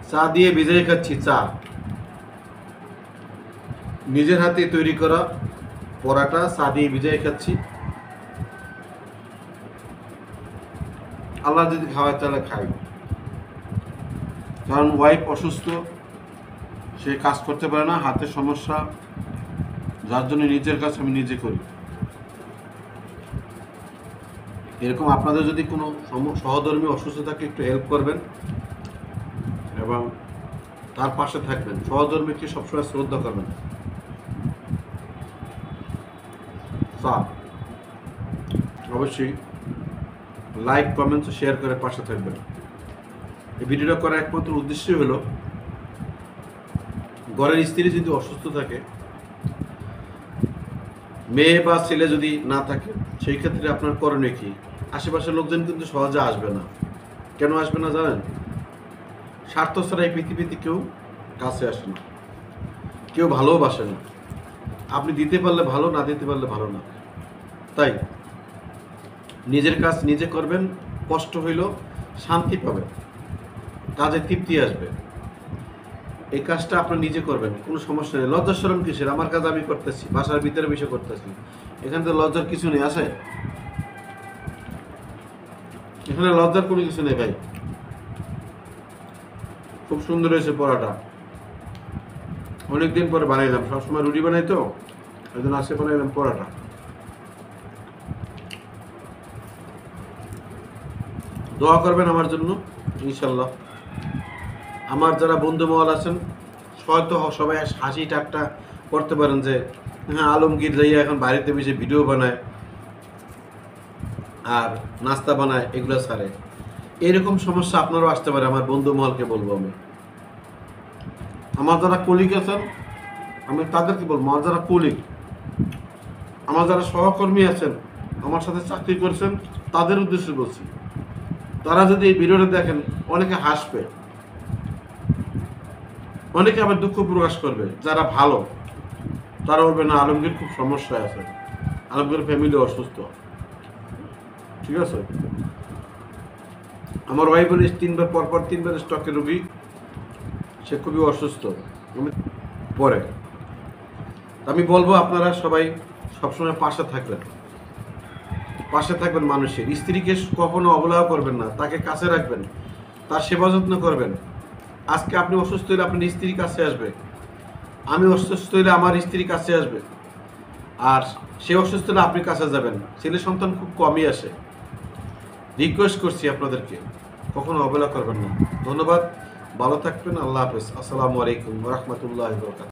চা দিয়ে ভিজাই খাচ্ছি। চা নিজের হাতে তৈরি করা পরাটা চা দিয়ে ভিজাই খাচ্ছি। আল্লাহ যদি খাওয়ায় তাহলে খাই, কারণ ওয়াইফ অসুস্থ, সে কাজ করতে পারে না, হাতের সমস্যা, যার জন্য নিজের কাজ আমি নিজে করি। এরকম আপনাদের যদি কোনো সহধর্মী অসুস্থ থাকে একটু হেল্প করবেন এবং তার পাশে থাকবেন। সহধর্মীকে সবসময় শ্রদ্ধা করবেন। অবশ্যই লাইক, কমেন্টস, শেয়ার করে পাশে থাকবেন। এই ভিডিওটা করার একমাত্র উদ্দেশ্যই হলো, ঘরের স্ত্রী যদি অসুস্থ থাকে, মেয়ে বা ছেলে যদি না থাকে, সেই ক্ষেত্রে আপনার করণীয় কি? আশেপাশের লোকজন কিন্তু সহজে আসবে না। কেন আসবে না জানেন? স্বার্থ ছাড়া এই পৃথিবীতে কেউ কাছে আসে না, কেউ ভালোবাসে না। আপনি দিতে পারলে ভালো, না দিতে পারলে ভালো না। তাই নিজের কাজ নিজে করবেন, কষ্ট হইলেও শান্তি পাবেন, কাজে তৃপ্তি আসবে। এই কাজটা আপনি নিজে করবেন, কোনো সমস্যা নেই। লজ্জা শরম কিসের? আমার কাজ আমি করতেছি, বাসার ভিতরে বসে করতেছি, এখানে তো লজ্জার কিছু নেই। আসে এখানে লজ্জার কোনো কিছু নেই ভাই। খুব সুন্দর হয়েছে পরাটা, অনেকদিন পরে বানাইলাম। সবসময় রুটি বানাই তো, ওই জন্য আজকে বানাইলাম পরাটা। দোয়া করবেন আমার জন্য ইনশাল্লাহ। আমার যারা বন্ধু মহল আছেন হয়তো সবাই হাসি ঠাট্টা করতে পারেন যে হ্যাঁ, আলমগীর যাইয়া এখন বাড়িতে বসে ভিডিও বানায় আর নাস্তা বানায়, এগুলো ছাড়ে। এরকম সমস্যা আপনারও আসতে পারে। আমার বন্ধু মহলকে বলবো আমি, আমার যারা কলিগ আছেন আমি তাদেরকে বলবো, আমার যারা কলিগ, আমার যারা সহকর্মী আছেন, আমার সাথে চাকরি করছেন, তাদের উদ্দেশ্যে বলছি, তারা যদি এই ভিডিওটা দেখেন অনেকে হাসবে, অনেকে আবার দুঃখ প্রকাশ করবে। যারা ভালো তারা বলবে না, আলমগীর খুব সমস্যায় আছে, আলমগীর ফ্যামিলি অসুস্থ। ঠিক আছে, আমার ওয়াইফ বলে 3বার পরপর 3বার স্টকের রোগী, সে খুবই অসুস্থ। আমি পরে আমি বলবো আপনারা সবাই সবসময় পাশে থাকবেন, পাশে থাকবেন। মানুষের স্ত্রীকে কখনো অবহেলা করবেন না, তাকে কাছে রাখবেন, তার সেবা যত্ন করবেন। আজকে আপনি অসুস্থ হলে আপনার স্ত্রীর কাছে আসবে, আমি অসুস্থ হলে আমার স্ত্রীর কাছে আসবে, আর সে অসুস্থ হলে আপনি কাছে যাবেন। ছেলে সন্তান খুব কমই আসে। রিকোয়েস্ট করছি আপনাদেরকে কখনো অবহেলা করবেন না। ধন্যবাদ, ভালো থাকবেন। আল্লাহ হাফেজ। আসসালামু আলাইকুম ওয়া রাহমাতুল্লাহি ওয়া বারাকাতুহু।